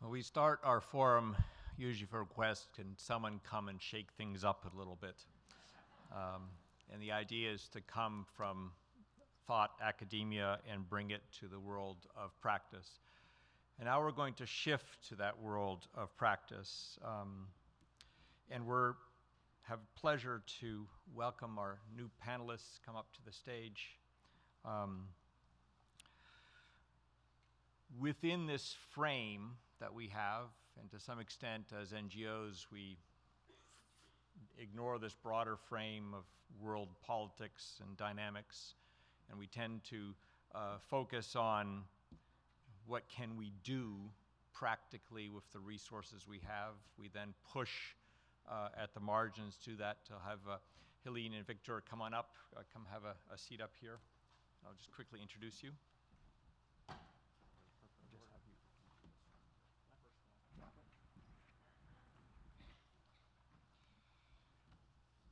Well, we start our forum usually for requests, can someone come and shake things up a little bit? And the idea is to come from thought, academia, and bring it to the world of practice. And now we're going to shift to that world of practice. And we're have pleasure to welcome our new panelists come up to the stage. Within this frame that we have, and to some extent as NGOs, we ignore this broader frame of world politics and dynamics, and we tend to focus on what can we do practically with the resources we have. We then push at the margins to that to have Helene and Victor come on up, come have a seat up here. I'll just quickly introduce you.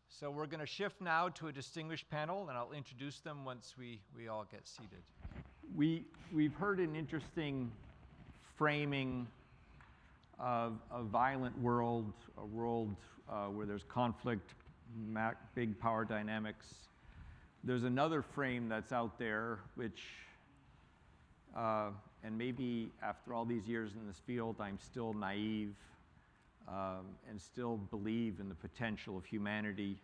So we're going to shift now to a distinguished panel, and I'll introduce them once we all get seated. We've heard an interesting framing of a violent world, a world where there's conflict, big power dynamics. There's another frame that's out there which, and maybe after all these years in this field, I'm still naive and still believe in the potential of humanity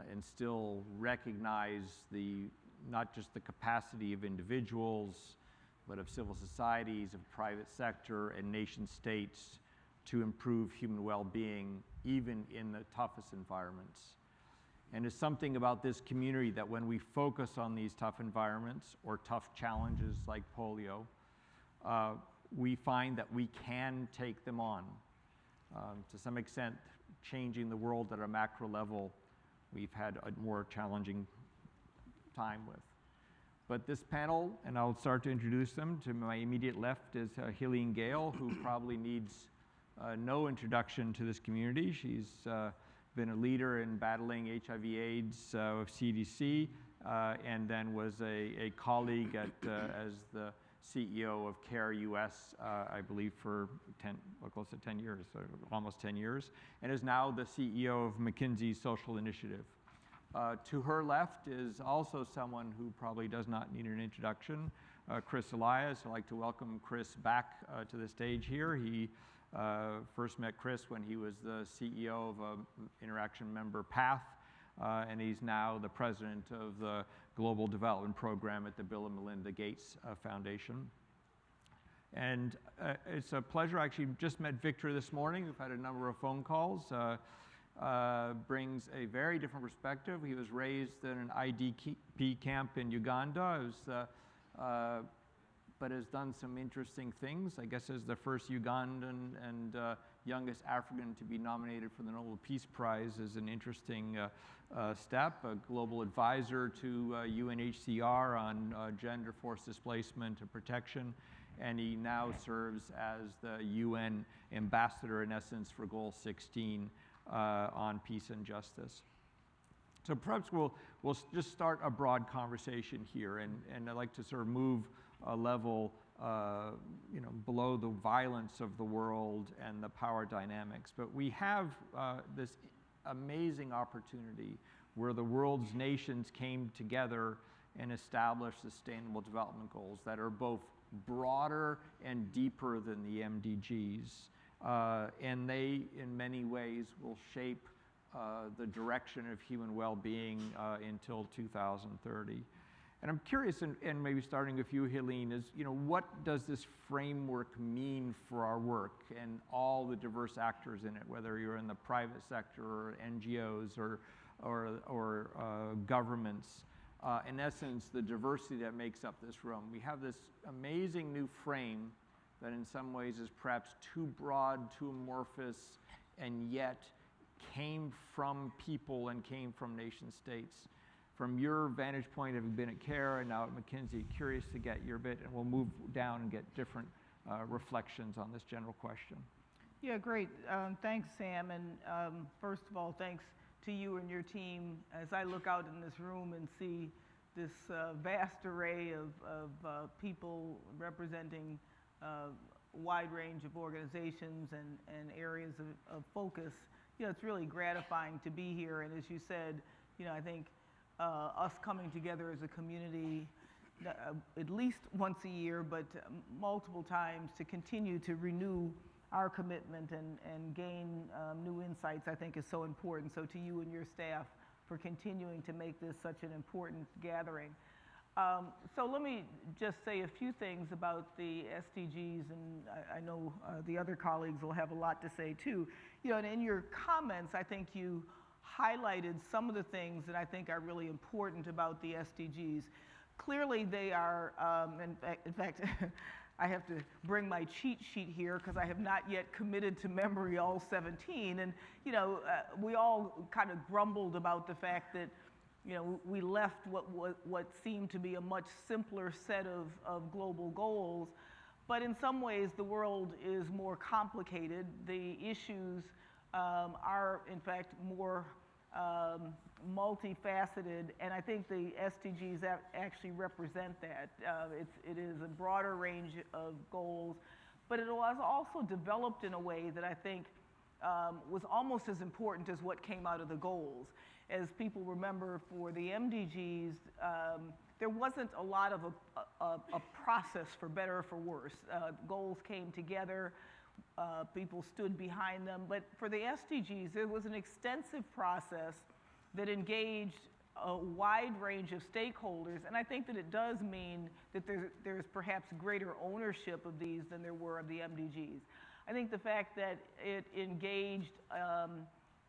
and still recognize not just the capacity of individuals, but of civil societies, of private sector, and nation states to improve human well-being, even in the toughest environments. And it's something about this community that when we focus on these tough environments or tough challenges like polio, we find that we can take them on. To some extent, changing the world at a macro level, we've had a more challenging time with. But this panel, and I'll start to introduce them. To my immediate left is Helene Gayle, who probably needs no introduction to this community. She's been a leader in battling HIV/AIDS with CDC, and then was a colleague as the CEO of CARE US, I believe for close to 10 years, so almost 10 years, and is now the CEO of McKinsey Social Initiative. To her left is also someone who probably does not need an introduction, Chris Elias. I'd like to welcome Chris back to the stage here. He first met Chris when he was the CEO of an interaction member, PATH, and he's now the president of the Global Development Program at the Bill and Melinda Gates Foundation. And it's a pleasure. I actually just met Victor this morning. We've had a number of phone calls. Brings a very different perspective. He was raised in an IDP camp in Uganda, but has done some interesting things. I guess as the first Ugandan and youngest African to be nominated for the Nobel Peace Prize is an interesting step. A global advisor to UNHCR on gender forced displacement and protection. And he now serves as the UN ambassador, in essence, for Goal 16 on peace and justice. So perhaps we'll just start a broad conversation here, and I'd like to sort of move a level below the violence of the world and the power dynamics. But we have this amazing opportunity where the world's nations came together and established sustainable development goals that are both broader and deeper than the MDGs. And they, in many ways, will shape the direction of human well-being until 2030. And I'm curious, and maybe starting with you, Helene, is what does this framework mean for our work and all the diverse actors in it, whether you're in the private sector or NGOs or governments? In essence, the diversity that makes up this room. We have this amazing new frame that in some ways is perhaps too broad, too amorphous, and yet came from people and came from nation states. From your vantage point, having been at CARE and now at McKinsey, curious to get your bit, and we'll move down and get different reflections on this general question. Yeah, great. Thanks, Sam. And first of all, thanks to you and your team. As I look out in this room and see this vast array of people representing wide range of organizations and areas of focus, it's really gratifying to be here. And as you said, I think us coming together as a community at least once a year, but multiple times to continue to renew our commitment and gain new insights, I think is so important. So to you and your staff for continuing to make this such an important gathering. So let me just say a few things about the SDGs, and I know the other colleagues will have a lot to say too. And in your comments, I think you highlighted some of the things that I think are really important about the SDGs. Clearly they are, in fact, I have to bring my cheat sheet here because I have not yet committed to memory all 17. And, we all kind of grumbled about the fact that, we left what seemed to be a much simpler set of global goals. But in some ways, the world is more complicated. The issues are, in fact, more multifaceted, and I think the SDGs actually represent that. It is a broader range of goals, but it was also developed in a way that I think was almost as important as what came out of the goals. As people remember, for the MDGs, there wasn't a lot of a process, for better or for worse. Goals came together, people stood behind them, but for the SDGs, there was an extensive process that engaged a wide range of stakeholders, and I think that it does mean that there's perhaps greater ownership of these than there were of the MDGs. I think the fact that it engaged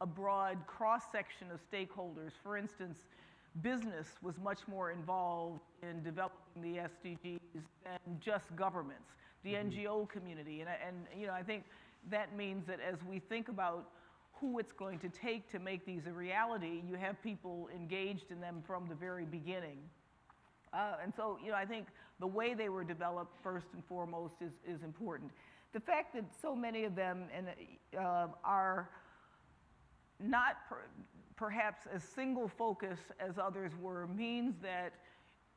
a broad cross-section of stakeholders, for instance, business was much more involved in developing the SDGs than just governments, the NGO community, and I think that means that as we think about who it's going to take to make these a reality, you have people engaged in them from the very beginning. And so, I think the way they were developed, first and foremost, is important. The fact that so many of them are not perhaps as single focus as others were means that,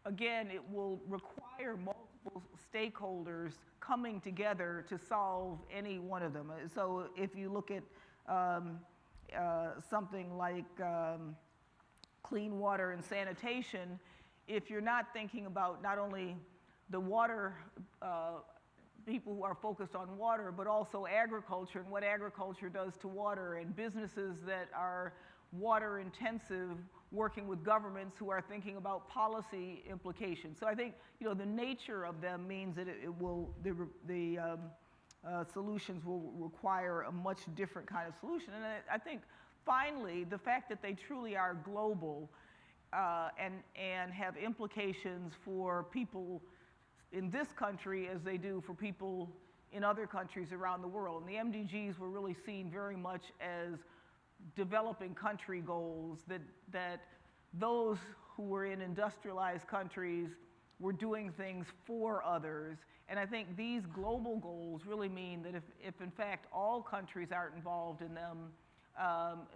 again, it will require multiple stakeholders coming together to solve any one of them. So if you look at something like clean water and sanitation, if you're not thinking about not only the water people who are focused on water, but also agriculture and what agriculture does to water, and businesses that are water intensive working with governments who are thinking about policy implications. So I think the nature of them means that the solutions will require a much different kind of solution. And I think finally the fact that they truly are global and have implications for people in this country as they do for people in other countries around the world. And the MDGs were really seen very much as developing country goals, that those who were in industrialized countries were doing things for others. And I think these global goals really mean that if in fact all countries aren't involved in them,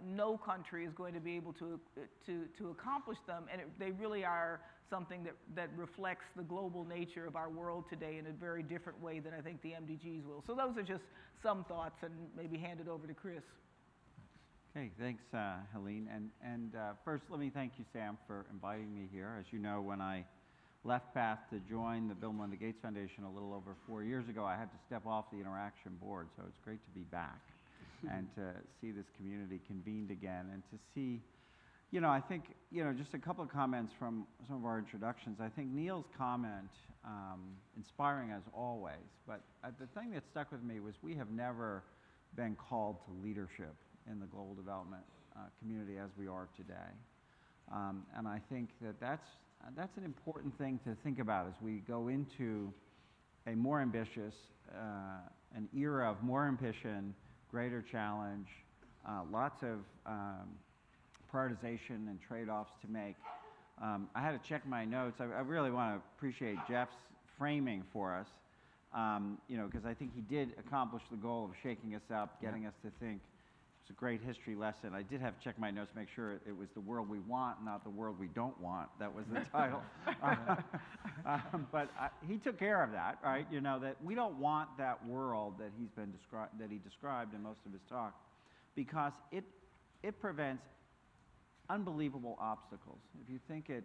no country is going to be able to accomplish them, and they really are something that reflects the global nature of our world today in a very different way than I think the MDGs will. So those are just some thoughts, and maybe hand it over to Chris. Okay, thanks, Helene. And first, let me thank you, Sam, for inviting me here. As you know, when I left PATH to join the Melinda Gates Foundation a little over 4 years ago, I had to step off the Interaction Board, so it's great to be back and to see this community convened again, and to see, I think, just a couple of comments from some of our introductions. I think Neil's comment, inspiring as always, but the thing that stuck with me was we have never been called to leadership in the global development community as we are today. And I think that's an important thing to think about as we go into a more ambitious, an era of more ambition, greater challenge, lots of prioritization and trade-offs to make. I had to check my notes. I really want to appreciate Jeff's framing for us, because I think he did accomplish the goal of shaking us up, getting us to think. It's a great history lesson. I did have to check my notes to make sure it was the world we want, not the world we don't want. That was the title. But he took care of that, right? You know, that we don't want that world that he described in most of his talk, because it prevents unbelievable obstacles. If you think it,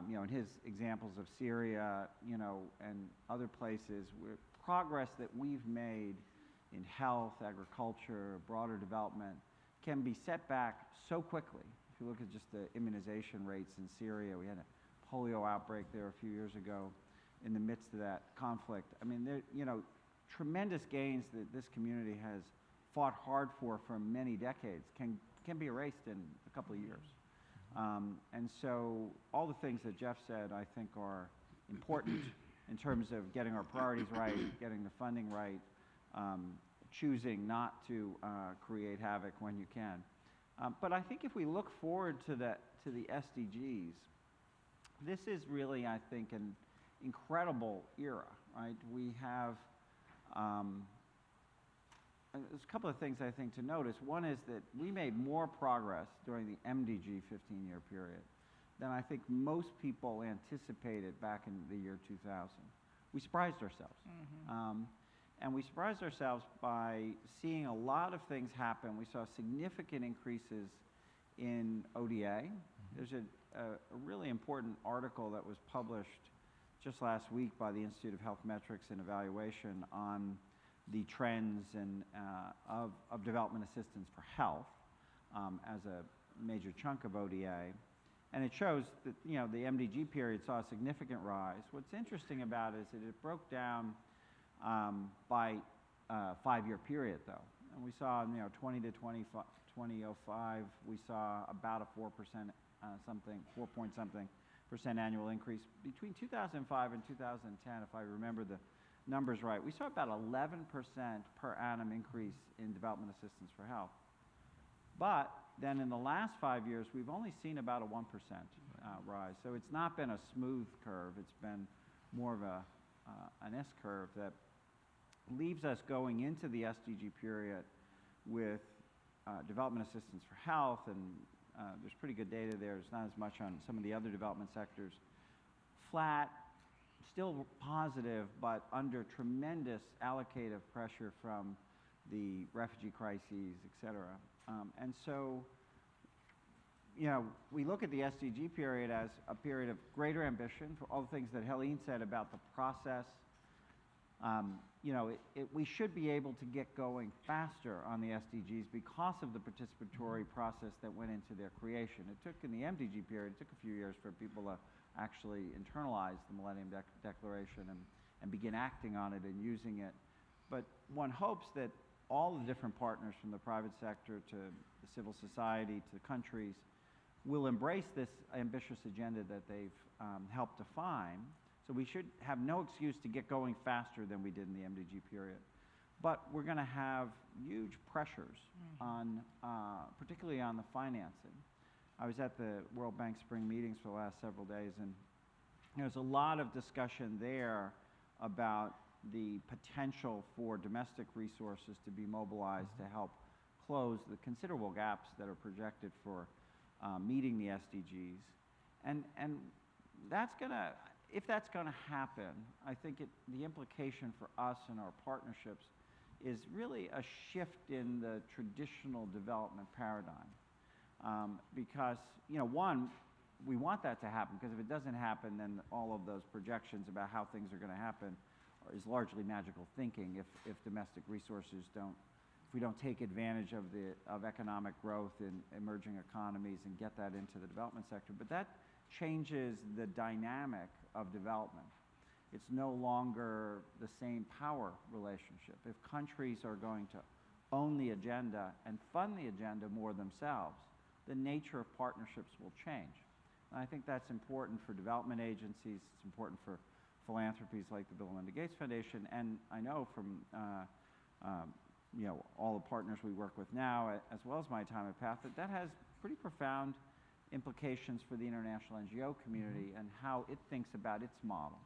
you know, in his examples of Syria, you know, and other places, where progress that we've made in health, agriculture, broader development can be set back so quickly. If you look at just the immunization rates in Syria, we had a polio outbreak there a few years ago in the midst of that conflict. I mean, there, you know, tremendous gains that this community has fought hard for many decades can be erased in a couple of years. And so all the things that Jeff said, I think, are important in terms of getting our priorities right, getting the funding right, choosing not to create havoc when you can. But I think if we look forward to the SDGs, this is really, I think, an incredible era, right? We have, there's a couple of things I think to notice. One is that we made more progress during the MDG 15-year period than I think most people anticipated back in the year 2000. We surprised ourselves. And we surprised ourselves by seeing a lot of things happen. We saw significant increases in ODA. There's a really important article that was published just last week by the Institute of Health Metrics and Evaluation on the trends and of development assistance for health as a major chunk of ODA. And it shows that, you know, the MDG period saw a significant rise. What's interesting about it is that it broke down by 5-year period, though. And we saw, you know, 2005, we saw about a 4% something, 4-point-something% annual increase. Between 2005 and 2010, if I remember the numbers right, we saw about 11% per annum increase in development assistance for health. But then in the last 5 years, we've only seen about a 1% rise. So it's not been a smooth curve. It's been more of an S curve that leaves us going into the SDG period with development assistance for health, and there's pretty good data there. There's not as much on some of the other development sectors. Flat, still positive, but under tremendous allocative pressure from the refugee crises, et cetera. And so, you know, we look at the SDG period as a period of greater ambition for all the things that Helene said about the process. You know, we should be able to get going faster on the SDGs because of the participatory process that went into their creation. It took, in the MDG period, it took a few years for people to actually internalize the Millennium Declaration and begin acting on it and using it. But one hopes that all the different partners, from the private sector to the civil society to countries, will embrace this ambitious agenda that they've helped define. So we should have no excuse to get going faster than we did in the MDG period. But we're going to have huge pressures on, particularly on the financing. I was at the World Bank spring meetings for the last several days, and there's a lot of discussion there about the potential for domestic resources to be mobilized to help close the considerable gaps that are projected for meeting the SDGs. And that's going to, if that's going to happen, I think the implication for us and our partnerships is really a shift in the traditional development paradigm. Because, you know, one, we want that to happen, because if it doesn't happen, then all of those projections about how things are going to happen is largely magical thinking if domestic resources don't, if we don't take advantage of economic growth in emerging economies and get that into the development sector. But that changes the dynamic of development. It's no longer the same power relationship. If countries are going to own the agenda and fund the agenda more themselves, the nature of partnerships will change. And I think that's important for development agencies. It's important for philanthropies like the Bill and Melinda Gates Foundation. And I know from you know, all the partners we work with now, as well as my time at PATH, that has pretty profound implications for the international NGO community and how it thinks about its model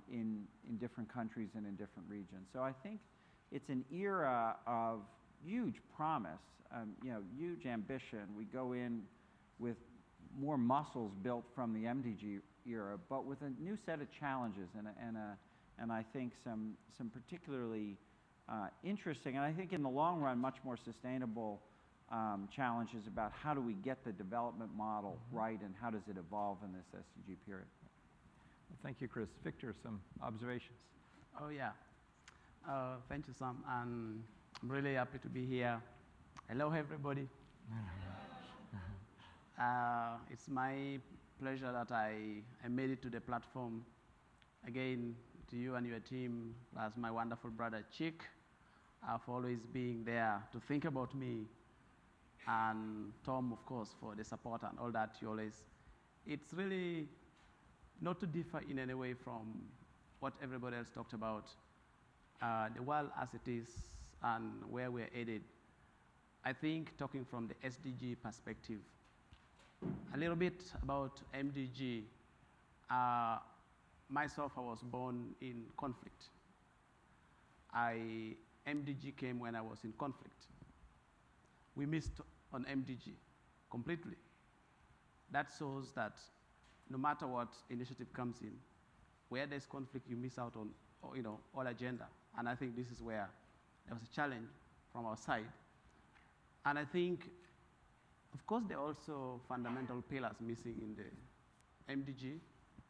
in different countries and in different regions. So I think it's an era of huge promise, huge ambition. We go in with more muscles built from the MDG era, but with a new set of challenges and I think some particularly interesting, and I think in the long run, much more sustainable challenges about how do we get the development model right and how does it evolve in this SDG period. Well, thank you, Chris. Victor, some observations. Oh, yeah. Thank you, Sam. And I'm really happy to be here. Hello, everybody. It's my pleasure that I made it to the platform. Again, to you and your team, as my wonderful brother Chick, for always being there to think about me. And Tom, of course, for the support and all that you always. It's really not to differ in any way from what everybody else talked about. The world as it is and where we're headed. I think talking from the SDG perspective, a little bit about MDG. Myself, I was born in conflict. MDG came when I was in conflict. We missed on MDG completely. That shows that no matter what initiative comes in, where there's conflict, you miss out on all agenda. And I think this is where there was a challenge from our side. And I think, of course, there are also fundamental pillars missing in the MDG.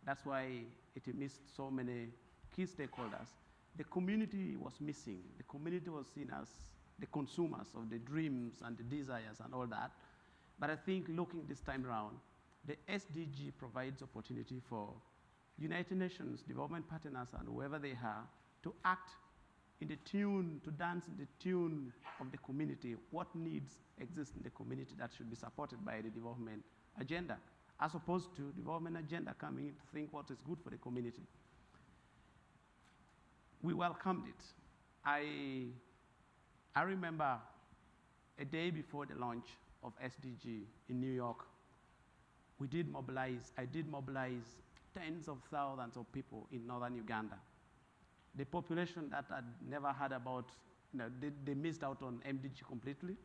That's why it missed so many key stakeholders. The community was missing. The community was seen as the consumers of the dreams and the desires and all that. But I think looking this time around, the SDG provides opportunity for United Nations, development partners, and whoever they are, to act in the tune, to dance in the tune of the community. What needs exist in the community that should be supported by the development agenda, as opposed to development agenda coming in to think what is good for the community. We welcomed it. I remember a day before the launch of SDG in New York, I did mobilize tens of thousands of people in northern Uganda. The population that had never heard about, they missed out on MDG completely.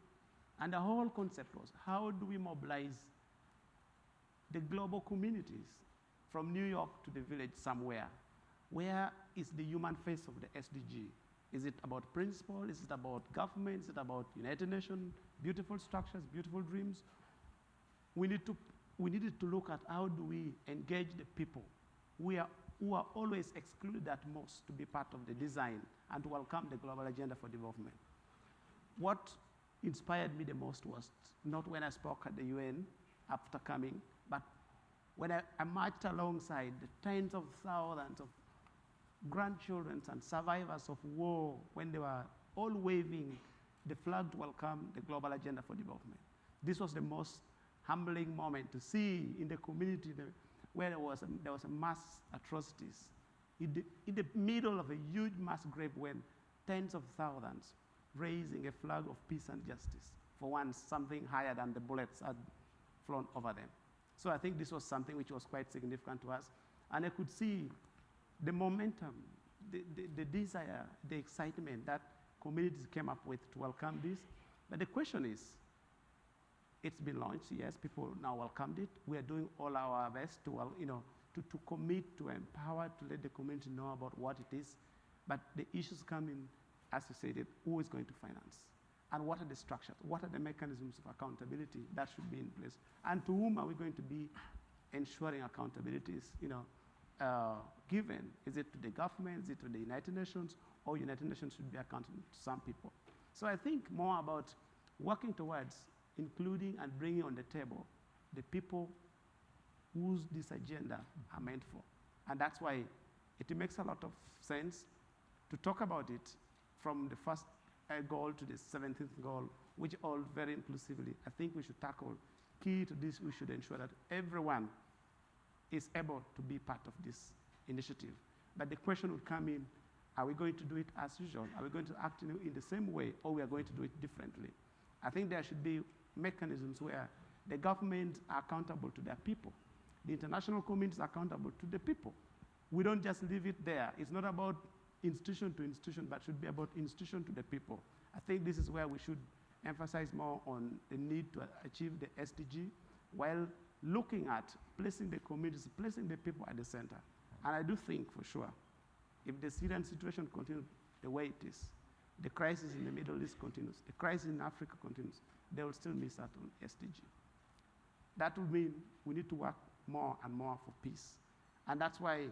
And the whole concept was, how do we mobilize the global communities from New York to the village somewhere? Where is the human face of the SDG? Is it about principle? Is it about government? Is it about United Nations, beautiful structures, beautiful dreams? We needed to look at how do we engage the people who are always excluded at most to be part of the design and to welcome the global agenda for development. What inspired me the most was not when I spoke at the UN after coming, but when I marched alongside the tens of thousands of grandchildren and survivors of war when they were all waving the flag to welcome the global agenda for development. This was the most humbling moment to see in the community where there was a mass atrocities. In the middle of a huge mass grave when tens of thousands raising a flag of peace and justice for once something higher than the bullets had flown over them. So I think this was something which was quite significant to us. And I could see the momentum, the desire, the excitement that communities came up with to welcome this. But the question is, it's been launched, yes, people now welcomed it. We are doing all our best to commit, to empower, to let the community know about what it is. But the issues come in, as you said, who is going to finance? And what are the structures? What are the mechanisms of accountability that should be in place? And to whom are we going to be ensuring accountability is given? Is it to the government? Is it to the United Nations? Or United Nations should be accountable to some people? So I think more about working towards including and bringing on the table the people whose this agenda are meant for. And that's why it makes a lot of sense to talk about it from the first goal to the 17th goal, which all very inclusively. I think we should tackle. Key to this, we should ensure that everyone is able to be part of this initiative. But the question would come in, are we going to do it as usual? Are we going to act in the same way, or we are going to do it differently? I think there should be mechanisms where the governments are accountable to their people. The international community is accountable to the people. We don't just leave it there. It's not about institution to institution, but should be about institution to the people. I think this is where we should emphasize more on the need to achieve the SDG while looking at placing the communities, placing the people at the center. And I do think, for sure, if the Syrian situation continues the way it is, the crisis in the Middle East continues, the crisis in Africa continues, they will still miss out on SDG. That would mean we need to work more and more for peace. And that's why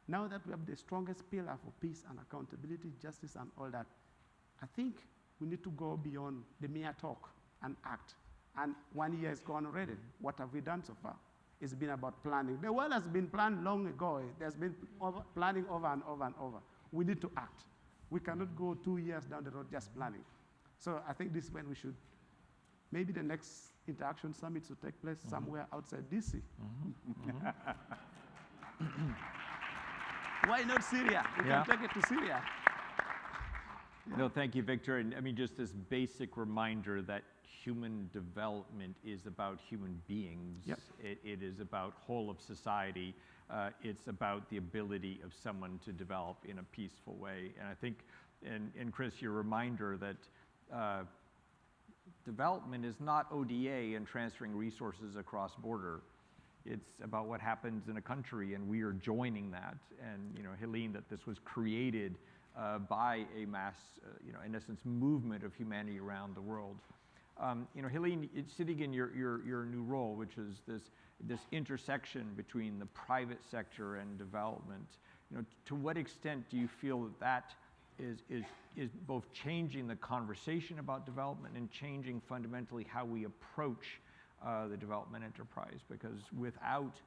now that we have the strongest pillar for peace and accountability, justice and all that, I think we need to go beyond the mere talk and act. And 1 year has gone already. What have we done so far? It's been about planning. The world has been planned long ago. There's been planning over and over and over. We need to act. We cannot go 2 years down the road just planning. So I think this is when we should, maybe the next interaction summit should take place somewhere outside DC. Why not Syria? We can take it to Syria. No, thank you, Victor. And I mean, just this basic reminder that human development is about human beings. Yep. It is about whole of society. It's about the ability of someone to develop in a peaceful way. And I think, and Chris, your reminder that development is not ODA and transferring resources across border. It's about what happens in a country, and we are joining that. And you know, Helene, that this was created by a mass, in essence, movement of humanity around the world. You know, Helene, it's sitting in your new role, which is this intersection between the private sector and development. You know, to what extent do you feel that is both changing the conversation about development and changing fundamentally how we approach the development enterprise? Because without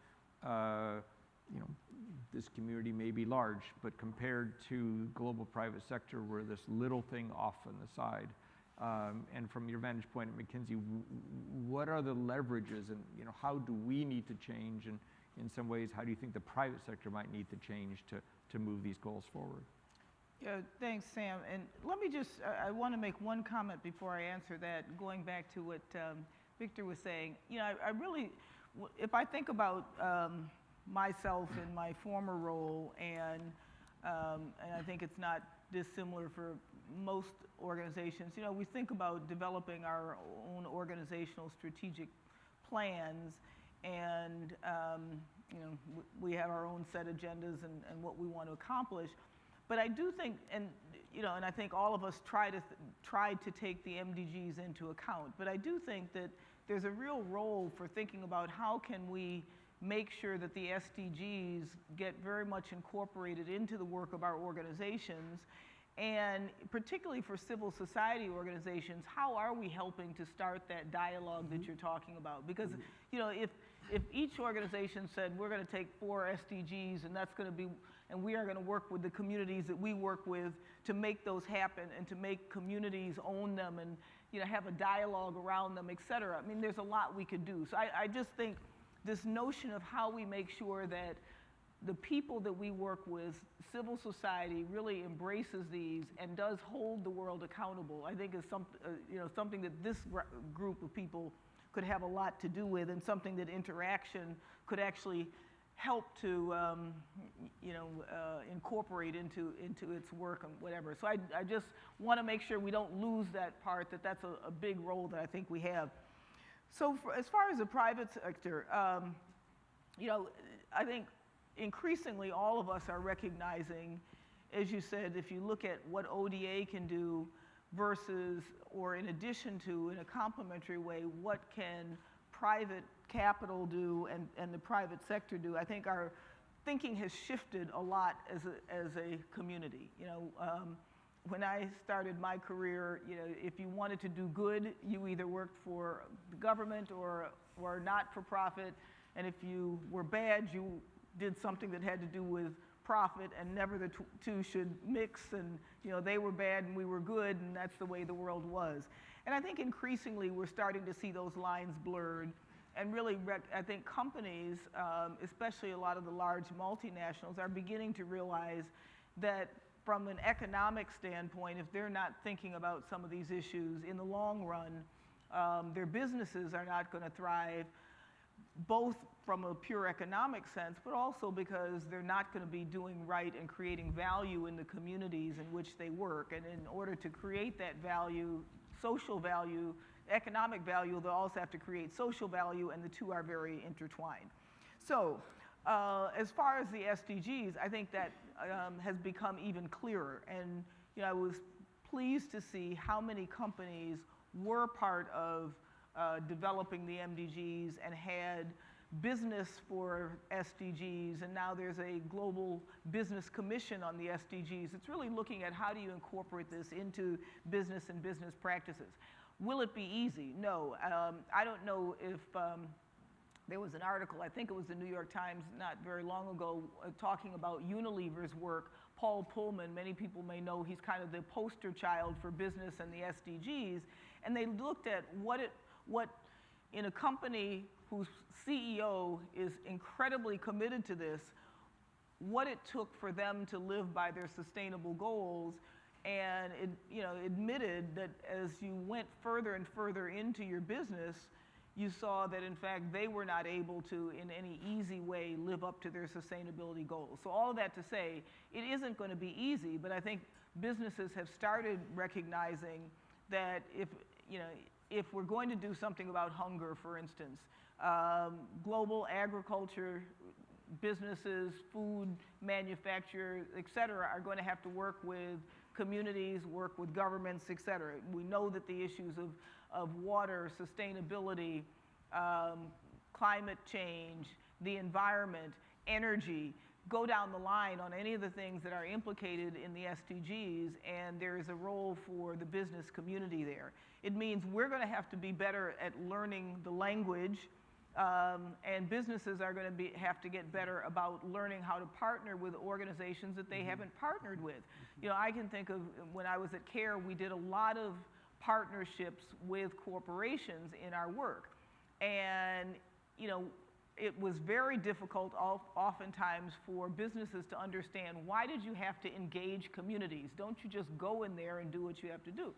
this community may be large, but compared to global private sector, we're this little thing off on the side. And from your vantage point at McKinsey, what are the leverages, and how do we need to change? And in some ways, how do you think the private sector might need to change to move these goals forward? Yeah, thanks, Sam. And let me just, I want to make one comment before I answer that, going back to what Victor was saying. I really, if I think about myself in my former role, and I think it's not dissimilar for most organizations, we think about developing our own organizational strategic plans, and we have our own set agendas and what we want to accomplish. But I do think, and I think all of us try to take the MDGs into account, but I do think that there's a real role for thinking about how can we make sure that the SDGs get very much incorporated into the work of our organizations, and particularly for civil society organizations, how are we helping to start that dialogue that you're talking about? Because if each organization said, we're going to take 4 SDGs and that's going to be, and we are going to work with the communities that we work with to make those happen and to make communities own them and have a dialogue around them, et cetera. I mean, there's a lot we could do. So I just think this notion of how we make sure that the people that we work with, civil society, really embraces these and does hold the world accountable, I think is something that this group of people could have a lot to do with, and something that interaction could actually help to incorporate into its work and whatever. So I just want to make sure we don't lose that part, that's a big role that I think we have. So as far as the private sector, I think increasingly all of us are recognizing, as you said, if you look at what ODA can do versus, or in addition to, in a complementary way, what can private capital do and the private sector do, I think our thinking has shifted a lot as a community. When I started my career, if you wanted to do good, you either worked for the government or not for profit, and if you were bad, you did something that had to do with profit, and never the two should mix, and they were bad and we were good, and that's the way the world was. And I think increasingly we're starting to see those lines blurred, and really I think companies, especially a lot of the large multinationals, are beginning to realize that from an economic standpoint, if they're not thinking about some of these issues in the long run, their businesses are not going to thrive, both from a pure economic sense, but also because they're not going to be doing right and creating value in the communities in which they work. And in order to create that value, social value, economic value, they'll also have to create social value, and the two are very intertwined. So as far as the SDGs, I think that has become even clearer. And I was pleased to see how many companies were part of developing the MDGs and had business for SDGs, and now there's a global business commission on the SDGs. It's really looking at how do you incorporate this into business and business practices. Will it be easy? No. I don't know if there was an article, I think it was the New York Times not very long ago, talking about Unilever's work. Paul Pullman, many people may know, he's kind of the poster child for business and the SDGs, and they looked at what in a company whose CEO is incredibly committed to this, what it took for them to live by their sustainable goals, and it, admitted that as you went further and further into your business, you saw that in fact they were not able to in any easy way live up to their sustainability goals. So all of that to say, it isn't going to be easy, but I think businesses have started recognizing that if we're going to do something about hunger, for instance, global agriculture businesses, food manufacturers, et cetera, are going to have to work with communities, work with governments, et cetera. We know that the issues of water, sustainability, climate change, the environment, energy, go down the line on any of the things that are implicated in the SDGs, and there is a role for the business community there. It means we're going to have to be better at learning the language, and businesses are going to have to get better about learning how to partner with organizations that they haven't partnered with. I can think of when I was at CARE, we did a lot of partnerships with corporations in our work. And, it was very difficult oftentimes for businesses to understand, why did you have to engage communities? Don't you just go in there and do what you have to do?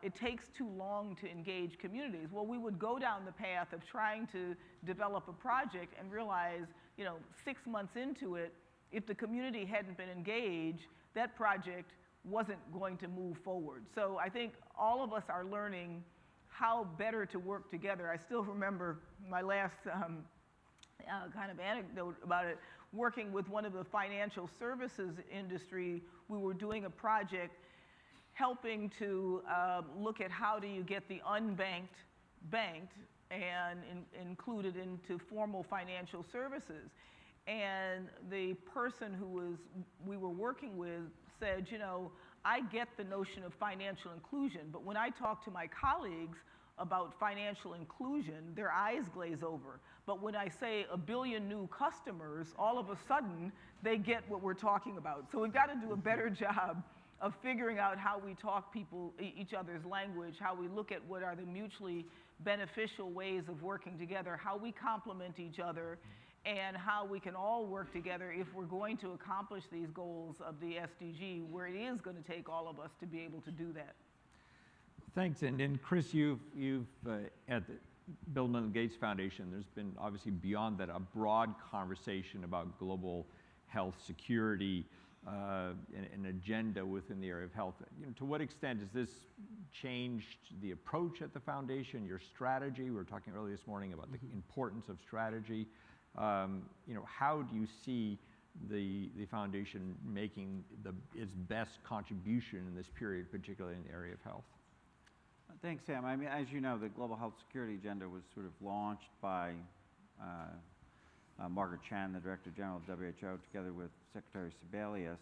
It takes too long to engage communities. Well, we would go down the path of trying to develop a project and realize, 6 months into it, if the community hadn't been engaged, that project wasn't going to move forward. So I think all of us are learning how better to work together. I still remember my last kind of anecdote about it, working with one of the financial services industry. We were doing a project helping to look at how do you get the unbanked banked and included into formal financial services. And the person we were working with said, I get the notion of financial inclusion, but when I talk to my colleagues about financial inclusion, their eyes glaze over. But when I say 1 billion new customers, all of a sudden, they get what we're talking about. So we've got to do a better job of figuring out how we talk each other's language, how we look at what are the mutually beneficial ways of working together, how we complement each other, and how we can all work together if we're going to accomplish these goals of the SDG, where it is going to take all of us to be able to do that. Thanks, and Chris, you've at the Bill and Melinda Gates Foundation, there's been obviously beyond that a broad conversation about global health security, an agenda within the area of health. To what extent has this changed the approach at the foundation, your strategy? We were talking earlier this morning about the importance of strategy. How do you see the foundation making its best contribution in this period, particularly in the area of health? Thanks, Sam. I mean, as you know, the Global Health Security Agenda was sort of launched by Margaret Chan, the Director General of WHO, together with Secretary Elias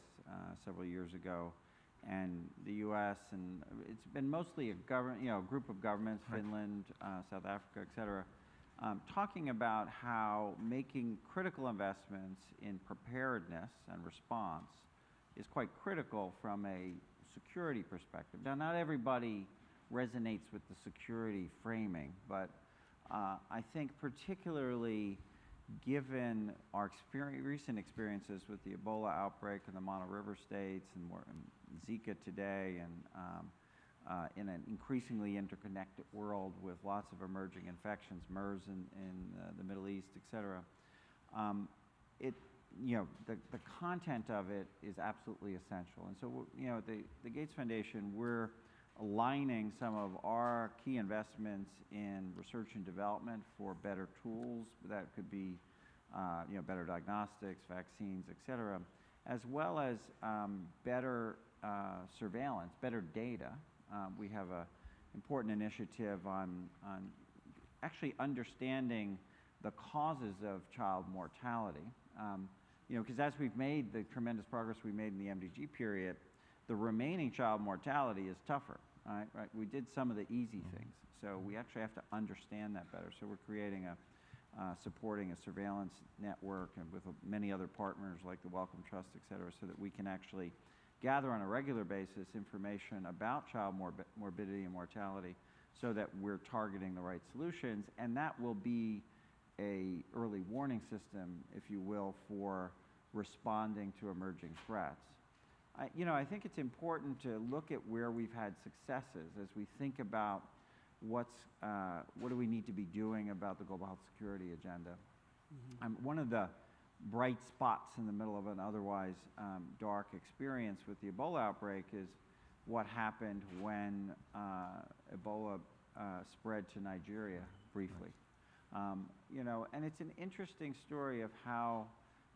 several years ago, and the U.S. and it's been mostly a group of governments, right. Finland, South Africa, et cetera, talking about how making critical investments in preparedness and response is quite critical from a security perspective. Now, not everybody resonates with the security framing, but I think particularly given our recent experiences with the Ebola outbreak in the Mono River states and Zika today, and in an increasingly interconnected world with lots of emerging infections, MERS in the Middle East, et cetera. The content of it is absolutely essential. And so, at the Gates Foundation, we're aligning some of our key investments in research and development for better tools. That could be, better diagnostics, vaccines, et cetera, as well as better surveillance, better data. We have an important initiative on actually understanding the causes of child mortality. Because as we've made the tremendous progress we made in the MDG period, the remaining child mortality is tougher, right? We did some of the easy things, so we actually have to understand that better. So we're creating supporting a surveillance network and with many other partners like the Wellcome Trust, et cetera, so that we can actually gather on a regular basis information about child morbidity and mortality so that we're targeting the right solutions, and that will be a early warning system, if you will, for responding to emerging threats. I think it's important to look at where we've had successes as we think about what do we need to be doing about the global health security agenda. One of the bright spots in the middle of an otherwise dark experience with the Ebola outbreak is what happened when Ebola spread to Nigeria briefly. And it's an interesting story of how,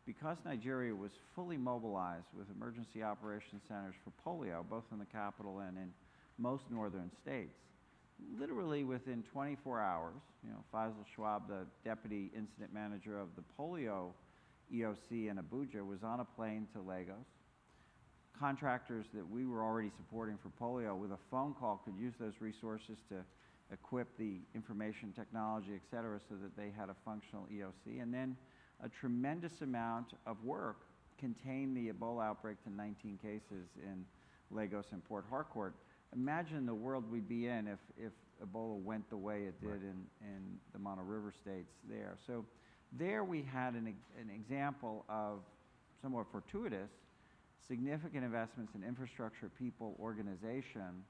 because Nigeria was fully mobilized with emergency operations centers for polio, both in the capital and in most northern states, literally within 24 hours, Faisal Schwab, the deputy incident manager of the polio EOC in Abuja, was on a plane to Lagos. Contractors that we were already supporting for polio, with a phone call, could use those resources to equip the information technology, et cetera, so that they had a functional EOC. And then a tremendous amount of work contained the Ebola outbreak to 19 cases in Lagos and Port Harcourt. Imagine the world we'd be in if Ebola went the way it did in the Mono River states there. So there we had an example of, somewhat fortuitous, significant investments in infrastructure, people, organization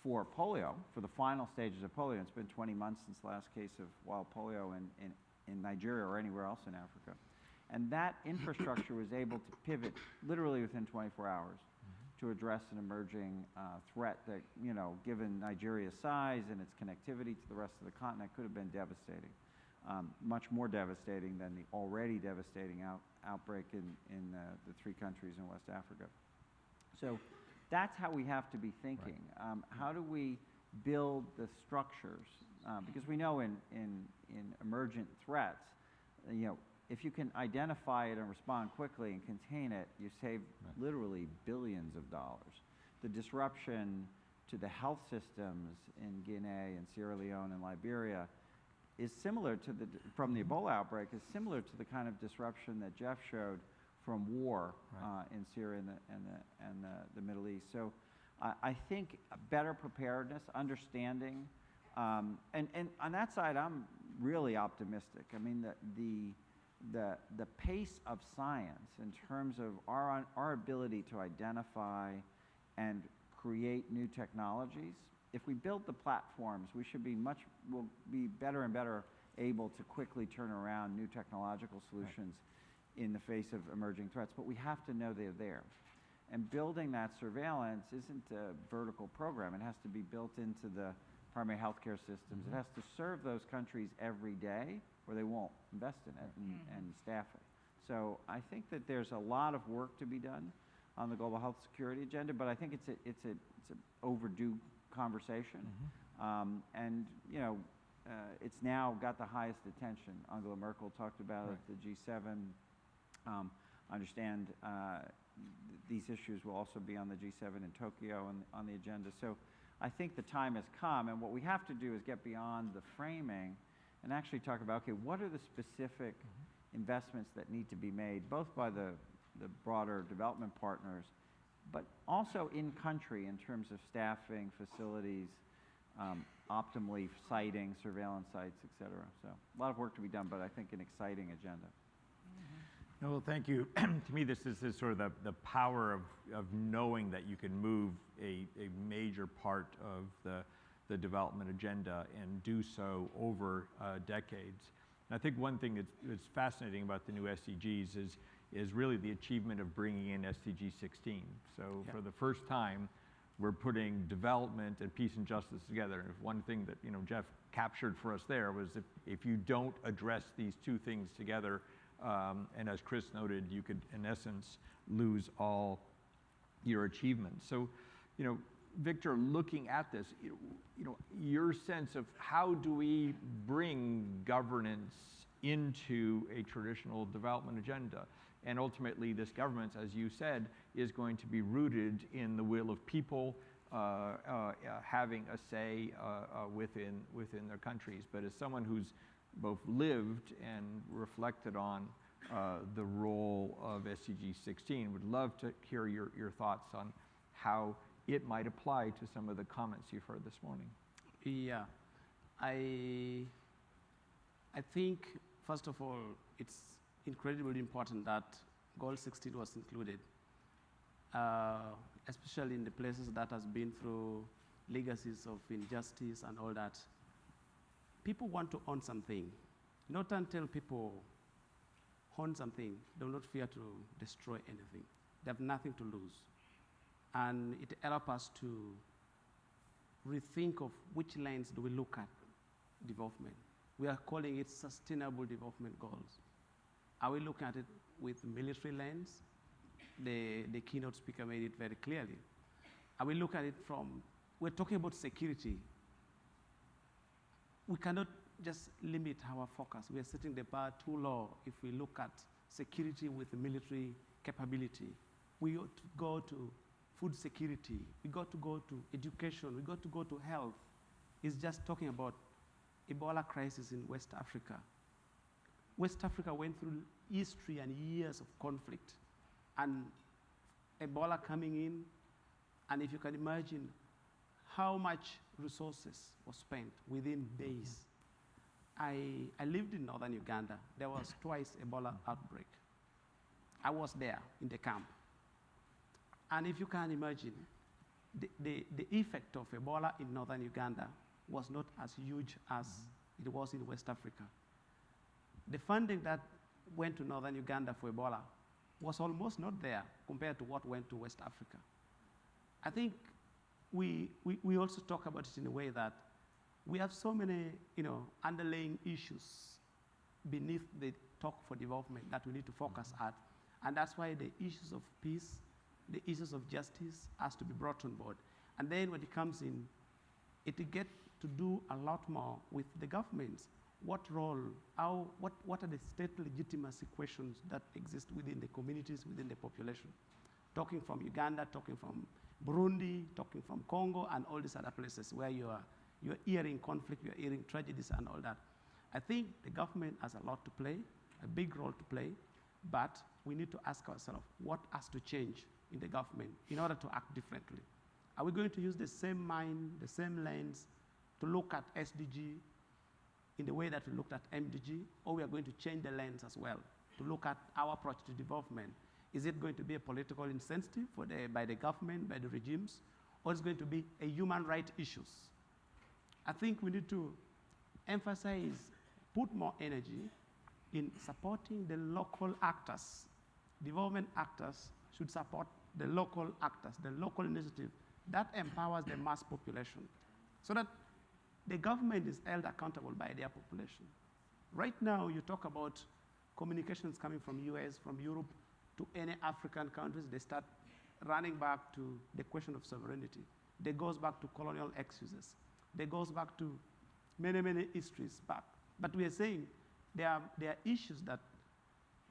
for polio, for the final stages of polio. It's been 20 months since the last case of wild polio in Nigeria or anywhere else in Africa. And that infrastructure was able to pivot literally within 24 hours to address an emerging threat that, given Nigeria's size and its connectivity to the rest of the continent, could have been devastating. Much more devastating than the already devastating outbreak in the three countries in West Africa. So that's how we have to be thinking. How do we build the structures? Because we know in emergent threats, if you can identify it and respond quickly and contain it, you save literally billions of dollars. The disruption to the health systems in Guinea and Sierra Leone and Liberia is similar to from the Ebola outbreak, is similar to the kind of disruption that Jeff showed from war in Syria and the Middle East. So I think better preparedness, understanding, and on that side, I'm really optimistic. I mean, the pace of science in terms of our ability to identify and create new technologies, if we build the platforms, we'll be better and better able to quickly turn around new technological solutions in the face of emerging threats. But we have to know they're there. And building that surveillance isn't a vertical program. It has to be built into the primary healthcare systems. It has to serve those countries every day, or they won't invest in it and staff it. So I think that there's a lot of work to be done on the global health security agenda, but I think it's an overdue conversation. It's now got the highest attention. Angela Merkel talked about it at the G7. I understand these issues will also be on the G7 in Tokyo and on the agenda. So I think the time has come, and what we have to do is get beyond the framing and actually talk about, okay, what are the specific investments that need to be made, both by the broader development partners, but also in country in terms of staffing, facilities, optimally siting, surveillance sites, et cetera. So a lot of work to be done, but I think an exciting agenda. Well, thank you. To me, this is sort of the power of knowing that you can move a major part of the development agenda and do so over decades. And I think one thing that's fascinating about the new SDGs is really the achievement of bringing in SDG 16. So for the first time, we're putting development and peace and justice together. And one thing that Jeff captured for us there was if you don't address these two things together, and as Chris noted, you could in essence lose all your achievements. So, Victor, looking at this, your sense of how do we bring governance into a traditional development agenda? And ultimately, this government, as you said, is going to be rooted in the will of people having a say within their countries. But as someone who's both lived and reflected on the role of SDG 16, would love to hear your thoughts on how it might apply to some of the comments you've heard this morning. Yeah, I think, first of all, it's incredibly important that Goal 16 was included, especially in the places that has been through legacies of injustice and all that. People want to own something. Not until people own something, they will not fear to destroy anything. They have nothing to lose. And it helps us to rethink of which lens do we look at development. We are calling it sustainable development goals. Are we looking at it with military lens? The keynote speaker made it very clearly. Are we looking at it from, we're talking about security. We cannot just limit our focus. We are setting the bar too low if we look at security with military capability. We ought to go to food security. We got to go to education. We got to go to health. It's just talking about Ebola crisis in West Africa. West Africa went through history and years of conflict, and Ebola coming in, and if you can imagine how much resources was spent within days. I lived in northern Uganda. There was twice Ebola outbreak. I was there in the camp. And if you can imagine, the effect of Ebola in northern Uganda was not as huge as it was in West Africa. The funding that went to northern Uganda for Ebola was almost not there compared to what went to West Africa. I think we also talk about it in a way that we have so many underlying issues beneath the talk for development that we need to focus at. And that's why the issues of peace, the issues of justice has to be brought on board. And then when it comes in, it will get to do a lot more with the governments. What role, what are the state legitimacy questions that exist within the communities, within the population? Talking from Uganda, talking from Burundi, talking from Congo, and all these other places where you're hearing conflict, you're hearing tragedies and all that. I think the government has a lot to play, a big role to play, but we need to ask ourselves, what has to change in the government in order to act differently? Are we going to use the same mind, the same lens to look at SDG in the way that we looked at MDG, or we are going to change the lens as well to look at our approach to development? Is it going to be a political incentive by the government, by the regimes, or is it going to be a human rights issues? I think we need to emphasize, put more energy in supporting the local actors. Development actors should support the local actors, the local initiative that empowers the mass population so that the government is held accountable by their population. Right now, you talk about communications coming from US, from Europe, to any African countries, they start running back to the question of sovereignty. They goes back to colonial excuses. They goes back to many, many histories back. But we are saying there are issues that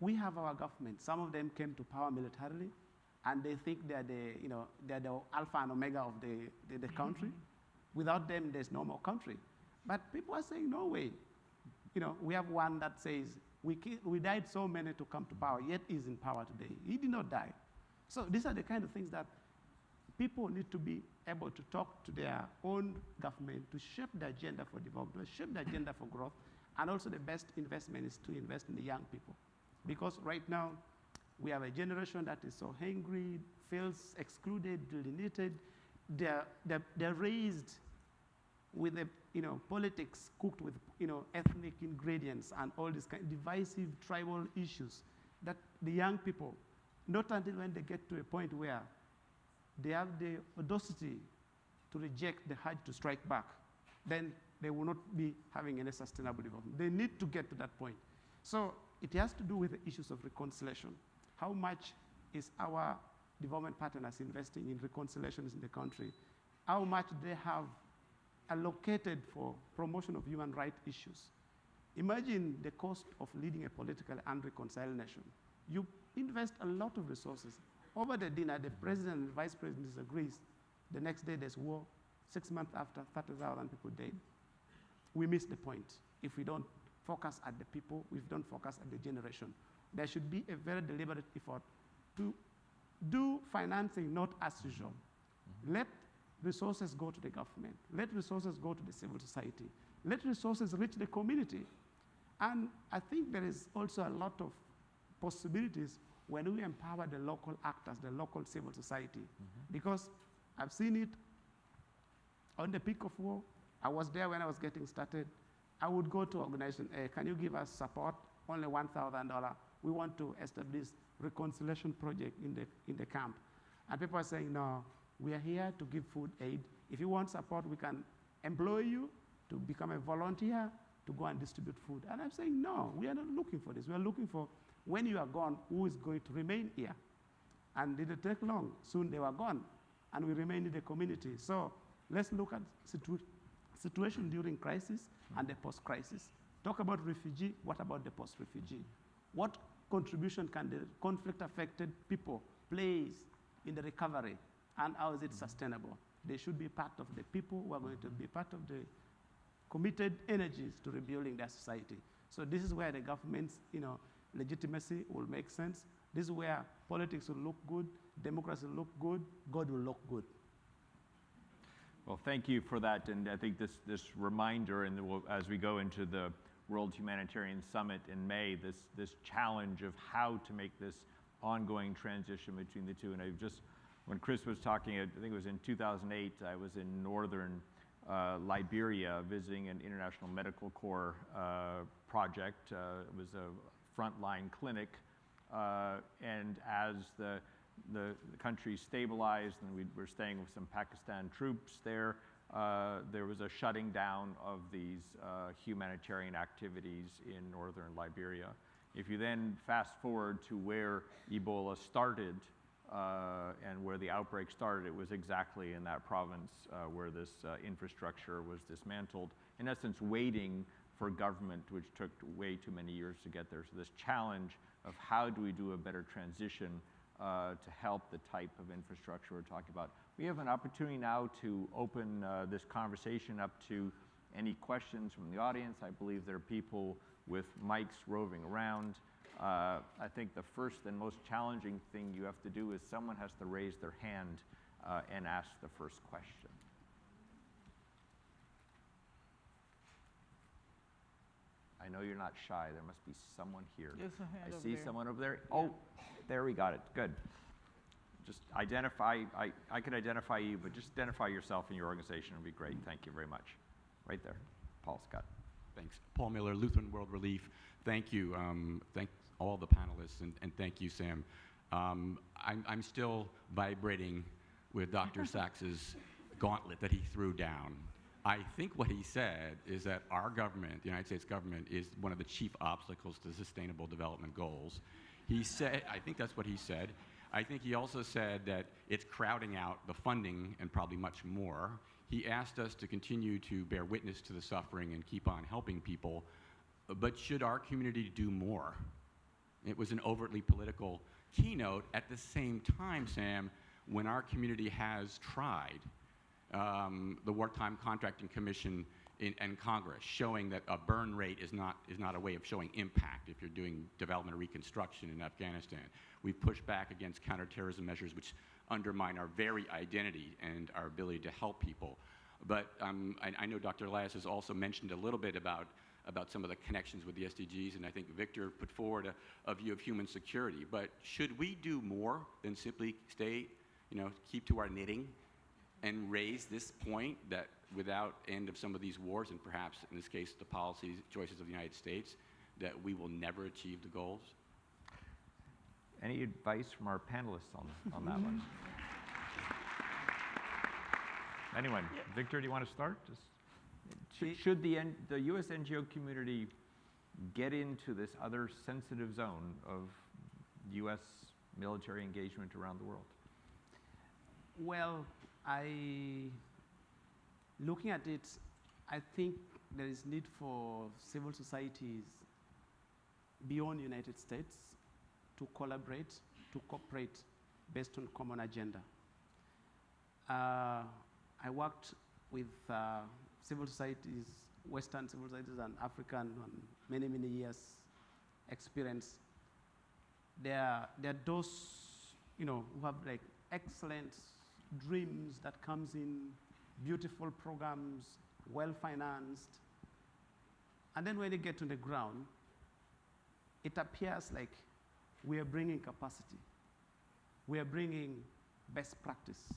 we have our government. Some of them came to power militarily, and they think they're the alpha and omega of the country. Without them, there's no more country. But people are saying, no way. We have one that says, we died so many to come to power, yet he's in power today. He did not die. So these are the kind of things that people need to be able to talk to their own government to shape the agenda for development, shape the agenda for growth, and also the best investment is to invest in the young people. Because right now, we have a generation that is so hungry, feels excluded, delineated. They're raised with the, politics cooked with, ethnic ingredients and all these kind of divisive tribal issues that the young people, not until when they get to a point where they have the audacity to reject the urge to strike back, then they will not be having any sustainable development. They need to get to that point. So it has to do with the issues of reconciliation. How much is our development partners investing in reconciliations in the country? How much they have allocated for promotion of human rights issues? Imagine the cost of leading a political unreconciled nation. You invest a lot of resources. Over the dinner, the president and the vice president disagrees. The next day there's war. 6 months after, 30,000 people died. We miss the point if we don't focus at the people, if we don't focus at the generation. There should be a very deliberate effort to do financing not as usual. Let resources go to the government. Let resources go to the civil society. Let resources reach the community. And I think there is also a lot of possibilities when we empower the local actors, the local civil society. Because I've seen it on the peak of war. I was there when I was getting started. I would go to organization, hey, can you give us support? Only $1,000. We want to establish reconciliation project in the camp. And people are saying, no, we are here to give food aid. If you want support, we can employ you to become a volunteer to go and distribute food. And I'm saying, no, we are not looking for this. We are looking for, when you are gone, who is going to remain here? And it didn't take long. Soon they were gone, and we remained in the community. So let's look at situation during crisis and the post-crisis. Talk about refugee, what about the post-refugee? What contribution can the conflict-affected people play in the recovery, and how is it sustainable? They should be part of the people who are going to be part of the committed energies to rebuilding their society. So this is where the government's legitimacy will make sense. This is where politics will look good, democracy will look good, God will look good. Well, thank you for that, and I think this reminder, and as we go into the World Humanitarian Summit in May, this challenge of how to make this ongoing transition between the two. And when Chris was talking, I think it was in 2008, I was in northern Liberia visiting an International Medical Corps project. It was a frontline clinic, and as the country stabilized and we were staying with some Pakistan troops there, there was a shutting down of these humanitarian activities in northern Liberia. If you then fast forward to where Ebola started and where the outbreak started, it was exactly in that province where this infrastructure was dismantled, in essence waiting for government, which took way too many years to get there. So this challenge of how do we do a better transition to help the type of infrastructure we're talking about. We have an opportunity now to open this conversation up to any questions from the audience. I believe there are people with mics roving around. I think the first and most challenging thing you have to do is someone has to raise their hand and ask the first question. I know you're not shy. There must be someone here. There's a hand I over see there. someone over there. Yeah. Oh, there we got it. Good. Just identify, I can identify you, but just identify yourself and your organization would be great. Thank you very much. Right there. Paul Scott. Thanks. Paul Miller, Lutheran World Relief. Thank you. Thank all the panelists, and thank you, Sam. I'm still vibrating with Dr. Sachs's gauntlet that he threw down. I think what he said is that our government, the United States government, is one of the chief obstacles to sustainable development goals. He said, I think that's what he said. I think he also said that it's crowding out the funding and probably much more. He asked us to continue to bear witness to the suffering and keep on helping people, but should our community do more? It was an overtly political keynote. At the same time, Sam, when our community has tried, the Wartime Contracting Commission and Congress, showing that a burn rate is not a way of showing impact if you're doing development or reconstruction in Afghanistan. We've pushed back against counterterrorism measures which undermine our very identity and our ability to help people. But I know Dr. Elias has also mentioned a little bit about about some of the connections with the SDGs, and I think Victor put forward a view of human security. But should we do more than simply stay, keep to our knitting and raise this point that without end of some of these wars, and perhaps in this case the policy choices of the United States, that we will never achieve the goals? Any advice from our panelists on that one? Anyone? Yeah. Victor, do you want to start? Should the U.S. NGO community get into this other sensitive zone of U.S. military engagement around the world? Well, looking at it, I think there is need for civil societies beyond the United States to collaborate, to cooperate based on common agenda. I worked with civil societies, Western civil societies and African, on many, many years experience. There are those, who have like excellent dreams that comes in, beautiful programs, well-financed. And then when they get to the ground, it appears like we are bringing capacity. We are bringing best practice.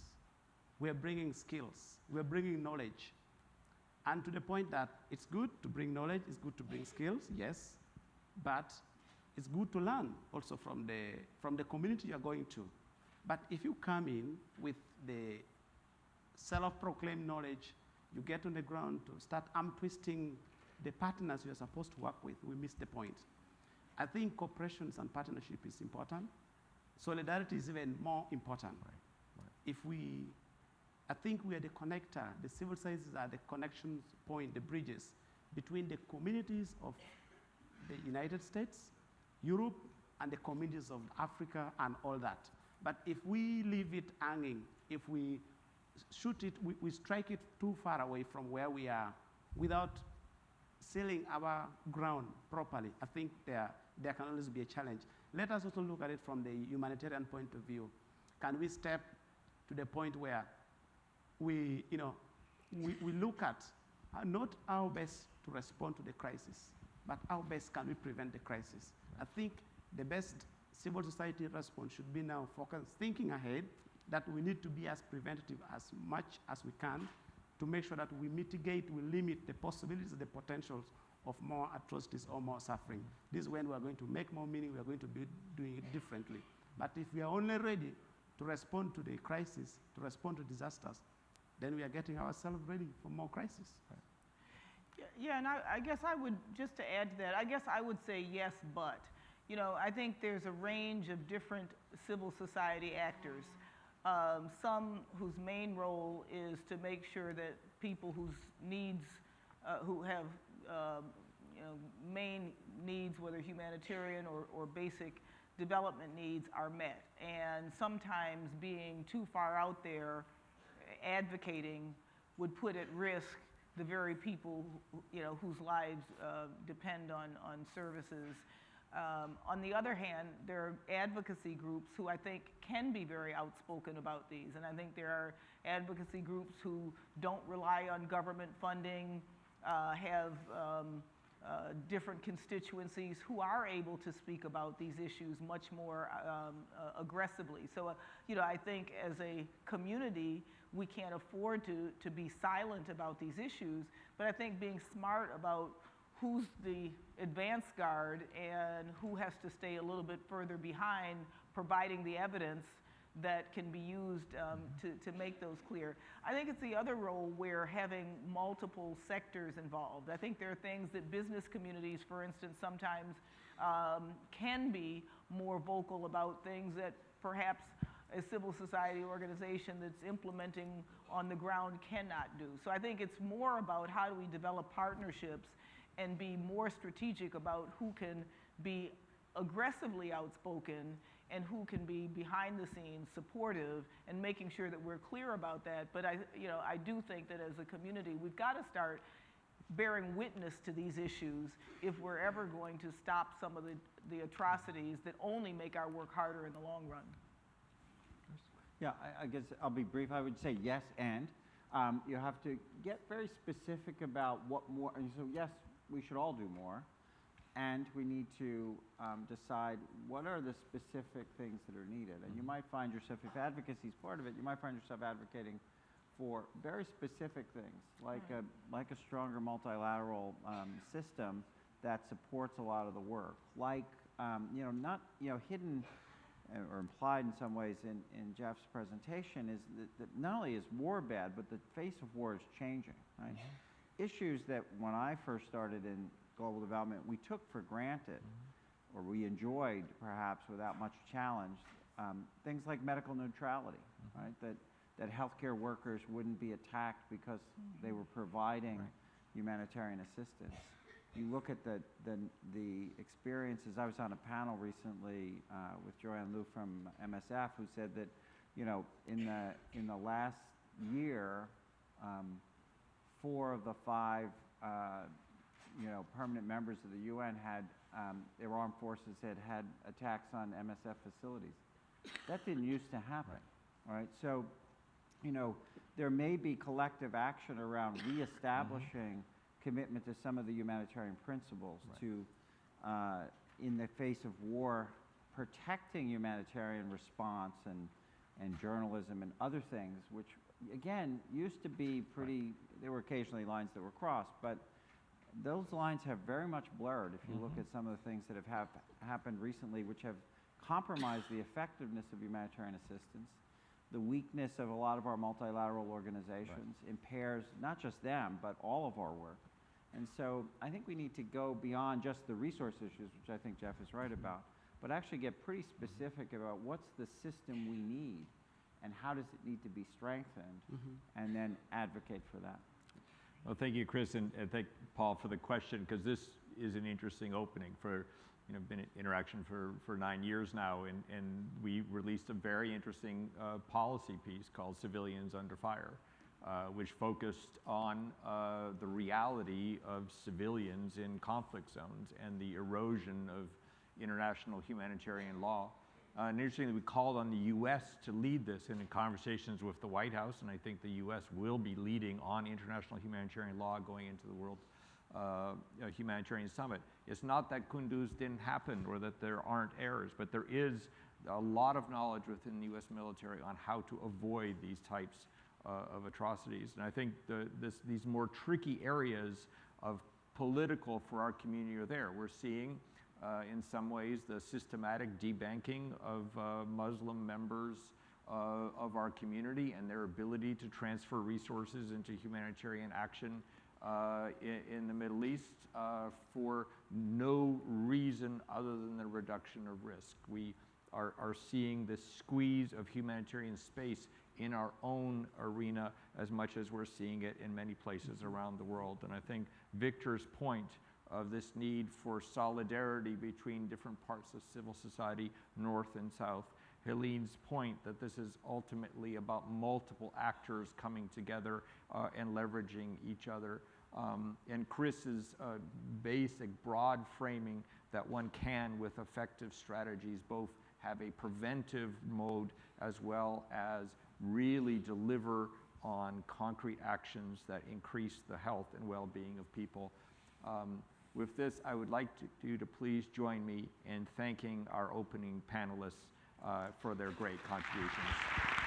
We are bringing skills. We are bringing knowledge. And to the point that it's good to bring knowledge, it's good to bring skills, yes, but it's good to learn also from the community you're going to. But if you come in with the self-proclaimed knowledge, you get on the ground to start arm twisting the partners you're supposed to work with, we miss the point. I think cooperation and partnership is important. Solidarity is even more important. Right. I think we are the connector. The civil societies are the connections point, the bridges between the communities of the United States, Europe, and the communities of Africa and all that. But if we leave it hanging, if we shoot it, we strike it too far away from where we are without sealing our ground properly, I think there can always be a challenge. Let us also look at it from the humanitarian point of view. Can we step to the point where we look at not how best to respond to the crisis, but how best can we prevent the crisis? I think the best civil society response should be now focused, thinking ahead, that we need to be as preventative as much as we can to make sure that we mitigate, we limit the possibilities, the potentials of more atrocities or more suffering. This is when we are going to make more meaning, we are going to be doing it differently. But if we are only ready to respond to the crisis, to respond to disasters, then we are getting ourselves ready for more crisis. Right. Yeah, and I guess I would, just to add to that, I guess I would say yes, but. I think there's a range of different civil society actors. Some whose main role is to make sure that people whose needs, who have main needs, whether humanitarian or basic development needs, are met. And sometimes being too far out there advocating would put at risk the very people whose lives depend on services. On the other hand, there are advocacy groups who I think can be very outspoken about these. And I think there are advocacy groups who don't rely on government funding, have different constituencies who are able to speak about these issues much more aggressively. So, I think as a community, we can't afford to be silent about these issues, but I think being smart about who's the advance guard and who has to stay a little bit further behind, providing the evidence that can be used to make those clear. I think it's the other role where having multiple sectors involved. I think there are things that business communities, for instance, sometimes can be more vocal about, things that perhaps a civil society organization that's implementing on the ground cannot do. So I think it's more about how do we develop partnerships and be more strategic about who can be aggressively outspoken and who can be behind the scenes supportive, and making sure that we're clear about that. But I do think that as a community, we've got to start bearing witness to these issues if we're ever going to stop some of the atrocities that only make our work harder in the long run. Yeah, I guess I'll be brief. I would say yes, and you have to get very specific about what more. And so yes, we should all do more, and we need to decide what are the specific things that are needed. And you might find yourself, if advocacy is part of it, you might find yourself advocating for very specific things, like a stronger multilateral system that supports a lot of the work, like not hidden or implied in some ways in Jeff's presentation is that not only is war bad, but the face of war is changing, right? Issues that when I first started in global development we took for granted, or we enjoyed perhaps without much challenge, things like medical neutrality, right? That healthcare workers wouldn't be attacked because they were providing humanitarian assistance. You look at the experiences. I was on a panel recently with Joanne Liu from MSF, who said that, in the last year, 4 of the 5, permanent members of the UN had their armed forces had attacks on MSF facilities. That didn't used to happen, right? So, there may be collective action around reestablishing commitment to some of the humanitarian principles to, in the face of war, protecting humanitarian response and journalism and other things, which, again, used to be pretty, there were occasionally lines that were crossed, but those lines have very much blurred if you look at some of the things that have happened recently, which have compromised the effectiveness of humanitarian assistance. The weakness of a lot of our multilateral organizations impairs not just them, but all of our work. And so I think we need to go beyond just the resource issues, which I think Jeff is right about, but actually get pretty specific about what's the system we need and how does it need to be strengthened, and then advocate for that. Well, thank you, Chris, and thank Paul for the question, because this is an interesting opening for, been in interaction for 9 years now, and we released a very interesting policy piece called Civilians Under Fire, which focused on the reality of civilians in conflict zones and the erosion of international humanitarian law. And interestingly, we called on the U.S. to lead this, and in conversations with the White House, and I think the U.S. will be leading on international humanitarian law going into the World Humanitarian Summit. It's not that Kunduz didn't happen or that there aren't errors, but there is a lot of knowledge within the U.S. military on how to avoid these types of atrocities. And I think these more tricky areas of political for our community are there. We're seeing in some ways the systematic debanking of Muslim members of our community and their ability to transfer resources into humanitarian action in the Middle East for no reason other than the reduction of risk. We are seeing this squeeze of humanitarian space in our own arena as much as we're seeing it in many places around the world. And I think Victor's point of this need for solidarity between different parts of civil society, North and South, Helene's point that this is ultimately about multiple actors coming together and leveraging each other, and Chris's basic broad framing that one can, with effective strategies, both have a preventive mode as well as really deliver on concrete actions that increase the health and well-being of people. With this, I would like you to please join me in thanking our opening panelists for their great contributions.